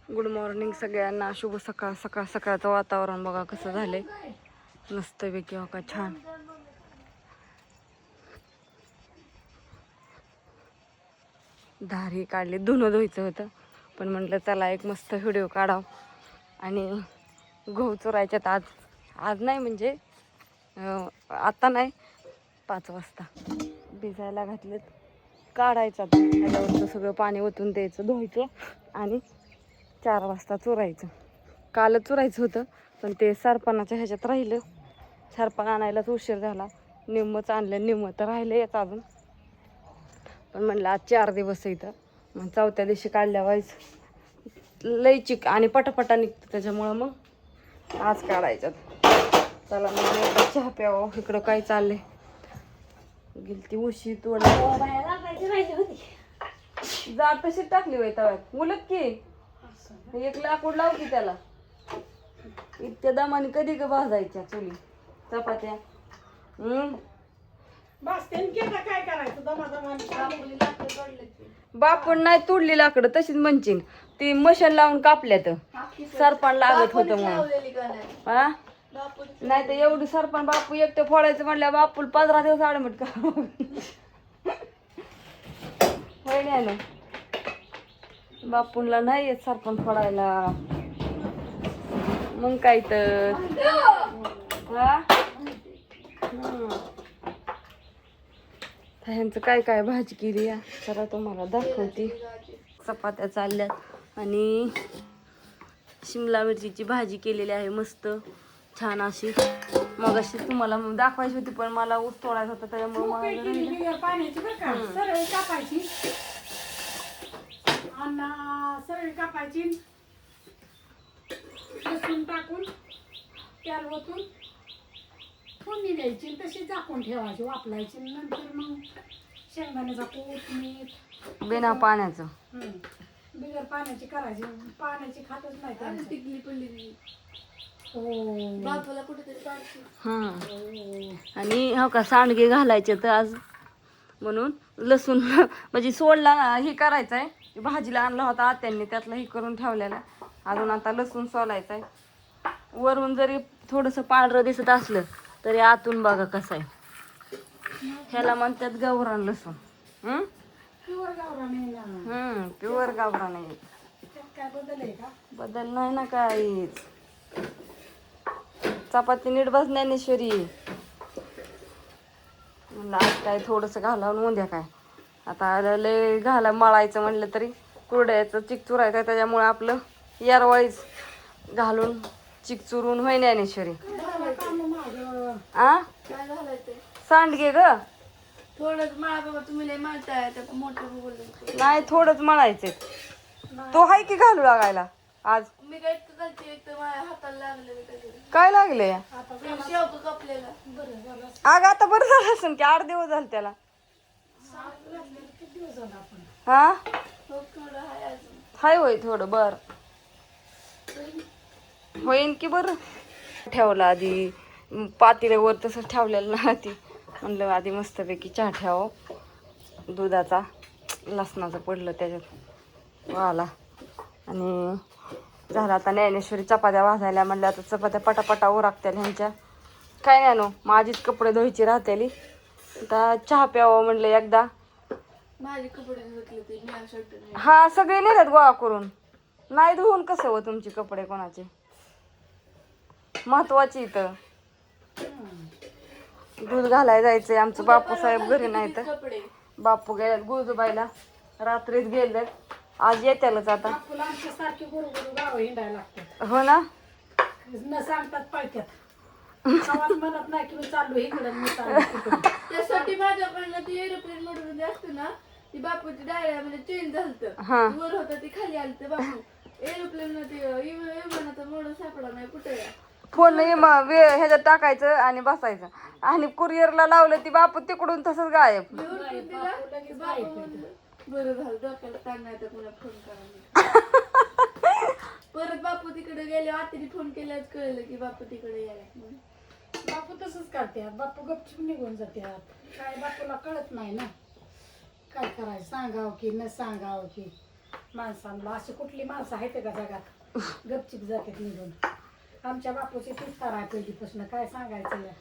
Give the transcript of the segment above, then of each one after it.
Good morning सगळ्यांना. शुभ सकाळ. सकाळ सकाळचं वातावरण बघा कसं झालंय, मस्तपैकी हो का छान. धारी काढली, धुणं धुवायचं होतं पण म्हटलं चला एक मस्त व्हिडिओ काढाव. आणि गहू चोरायच्यात आज. आज नाही म्हणजे आता नाही, 5 वाजता भिजायला घातलेत. काढायचं त्याच्यावरचं सगळं पाणी ओतून द्यायचं, धुवायचं आणि 4 वाजता चोरायचं. कालच चोरायचं होतं पण ते सरपणाच्या ह्याच्यात राहिलं. सरपण आणायलाच उशीर झाला. निम्मच आणलं, निम्म तर राहिलं येत अजून. पण म्हणलं आज 4 दिवस इथं, मग 4थ्या दिवशी काढल्यावाईच लई चिक आणि पटापटा निघतं, त्याच्यामुळं मग आज काढायचं. चला मग एकदा चहा प्यावं. इकडं काय चाललंय, गेली ती उशी तोड जात तशीच टाकली बाई तव्यात. उलट की एक लाकूड लाव की त्याला. इतक्या दमाने कधी का भाजायच्या चुली चपात्या. बापून नाही तोडली लाकडं, तशीच म्हणशील ती मशीन लावून कापल्यात. सरपण लागत होतं म्हणून. हा नाही तर एवढी सरपण बापू एकटं फोडायचं म्हणल्या बापूला 15 दिवस आडमट करावं. होय नाही ना, बापूला नाही येत सरपण फोडायला. मग काय तर ह्यांचं काय काय भाजी केली या जरा तुम्हाला दाखवते. चपात्या चालल्यात आणि शिमला मिरचीची भाजी केलेली आहे मस्त छान अशी. मग अशी तुम्हाला दाखवायची होती पण मला ऊस तोडायचा होता त्याच्यामुळे सरळ कापायची, लसूण टाकून त्याला ओतून फोडणी द्यायची, तशी झाकून ठेवायची, वापरायची. नंतर मग शेंगदाण्याचा कूट, मीठ बिना पाण्याचं बिगर पाण्याची करायची. पाण्याची खातच नाही. टिकली पडली बापाला कुठेतरी. आणि हो का सांडगे घालायचे तर आज म्हणून लसूण म्हणजे सोडला हे करायचं आहे. भाजीला आणला होता आत्यांनी, त्यातलं हे करून ठेवलेला. अजून आता लसूण सोलायचं आहे. वरून जरी थोडंसं पांढरं दिसत असलं तरी आतून बघा कसं आहे. ह्याला म्हणतात गावरान लसूण. प्युअर गावरान. प्युअर गावरान आहे. काय बदल आहे का? बदल नाही ना काहीच. चपाती नीट बस ज्ञानेश्वरी. म्हणलं आज काय थोडंसं घालावून उद्या काय आता लय घाला मळायचं म्हणलं तरी कुरड्याचं चिक चुरायचं आहे, त्याच्यामुळे आपलं यारवाळीच घालून चिक चुरून होय ज्ञानेश्वरी. सांडगे ग थोडंच मळा बाबा, तुम्ही लय मळताय मोठं बोलले नाही, थोडंच मळायचे. तो हाय की घालू लागायला आज. मी काय घालते, एक तर माझ्या हाताला लागले. काय लागले शेवक कापलेला. अग आता बरं झालं असेल की 8 दिवस झाले त्याला. हा हो थोडं हाय अजून. हाय होय थोडं बर होईन की बरं. ठेवलं आधी पातेल्यावर तसंच ठेवलेलं ना ती. म्हणलं आधी मस्तपैकी चहा ठेवावं दुधाचा. लसणाचं पडलं त्याच्यात वाला. आणि झालं आता ज्ञानेश्वरी चपात्या भाजायला म्हणलं आता चपात्या पटापटा उराकत्याल ह्यांच्या. काय नाही नो माझीच कपडे धुवायची राहतेली. आता चहा प्यावं म्हणलं एकदा. माझे कपडे धुतले ते मी शर्ट. हा सगळे नेल्यात गोळा करून. नाही धुवून कसं हो तुमचे कपडे कोणाचे महत्वाची इथं. दूध घालायला जायचंय आमचं. बापू साहेब घरी नाही तर बापू गेल्यात गुळजबाईला, रात्रीच गेले. आज येत्यालच आता. सारखी गुरु गाव हिंडायला लागतात. हो ना, न सांगतात पाळत्यात. म्हणत नाही की मी चाललो इकडं, मी चाललो. त्यासाठी माझ्याकडनं ती एरोप्लेन मोडून असते ना, ती बापूची डायऱ्यामध्ये चेंज झालतं. वर होतं ती खाली आलं ते बापू. एरोप्लेन मध्ये विमानाचा मोड सापडा नाही कुठे. फोन ह्याच्यात टाकायचं आणि बसायचं. आणि कुरिअरला लावलं ती बापू तिकडून तसंच गायब. बरं झालं डोक्याला ताण नाही तर पुन्हा फोन करायला. परत बापू तिकडे गेले, आतीने फोन केल्याच कळलं की बापू तिकडे यायला. बापू तसंच करतात. बापू गपचूप निघून जातात. काय बापूला कळत नाही ना काय करायचं, सांगावं की न सांगावं की. माणसांना अशी कुठली माणसं आहेत का जगात गपचिप जातात निघून. आमच्या बापूची तीच तारा आहे पहिलीपासून. काय सांगायचं या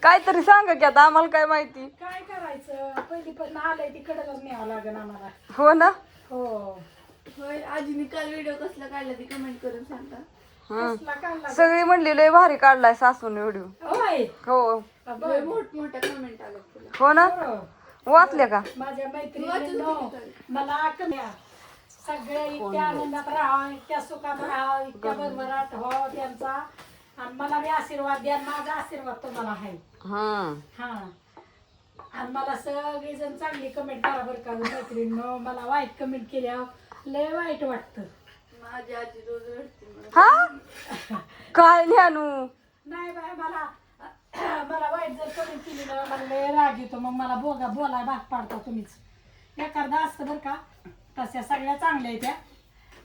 काहीतरी सांगा की आता आम्हाला काय माहिती. काय करायचं, पहिलीपासून आलंय तिकडंच न्यावं लागेल आम्हाला. हो ना. हो. होय आजीने काल व्हिडिओ कसला काढला ती कमेंट करून सांगा. हं. कसला काढला? सगळी म्हणली लय भारी काढलाय सासून व्हिडिओ. होय. हो लय मोठमोठ्या कमेंट आल्या तुला. हो ना. हो. वाचले का. माझ्या वाचून मैत्रिणींनो किती मला कम्या सगळे इतक्या आनंदात राहावं, इतक्या सुखात राहावं, इतक्या भरभराट व्हावं त्यांचा. आणि मला बी आशीर्वाद द्या. माझा आशीर्वाद तुम्हाला आहे. हा. आणि मला सगळेजण चांगली कमेंट करा बरं का मैत्रिणींनो. मला वाईट कमेंट केल्यावर लय वाईट वाटतं. माझी आजी रोज रडते मला. हा काय ज्ञानू. नाही बाय मला मला वाईट जर कमेंट केली ना मला लय राग येतो. मग मला बोलाय भाग पाडता तुम्हीच. एखादा असतं बरं का, तशा सगळ्या चांगल्या आहेत त्या.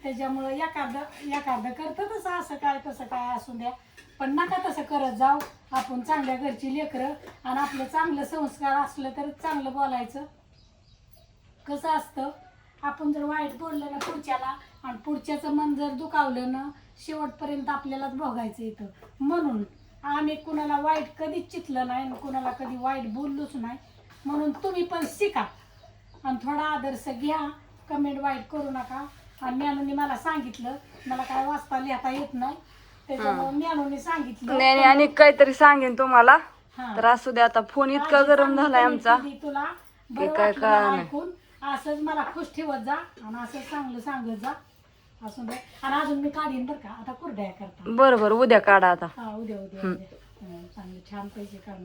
त्याच्यामुळं एखादं करतं तसं असं काय तसं काय असू द्या. पण नका तसं करत जाऊ. आपण चांगल्या घरची लेकरं आणि आपलं चांगलं संस्कार असलं तर चांगलं बोलायचं. कसं असतं, आपण जर वाईट बोललं ना पुढच्याला आणि पुढच्याचं मन जर दुखावलं ना शेवटपर्यंत आपल्यालाच भोगायचं येतं. म्हणून आम्ही कुणाला वाईट कधीच चितलं नाही आणि कुणाला कधी वाईट बोललोच नाही. म्हणून तुम्ही पण शिका आणि थोडा आदर्श घ्या. कमेंट वाईट करू नका. आणि ज्ञानूने मला सांगितलं, मला काय वाचता लिहिता येत नाही त्याच्यामुळे ज्ञानूने सांगितलं. नाही आणि काहीतरी सांगेन तुम्हाला. हा. तर असू द्या आता फोन इतका गरम झालाय आमचा. तुला बरं काय वाटलं मला कळलं नाही. ऐकून. असंच मला खुश ठेवत जा आणि असंच चांगलं सांगत जा. असं दे. आणि अजून मी काढीन बरं का. आता कुरड्या करता. बरं बरं उद्या काढा आता. हा उद्या उद्या उद्या. चांगले छान पैसे काढून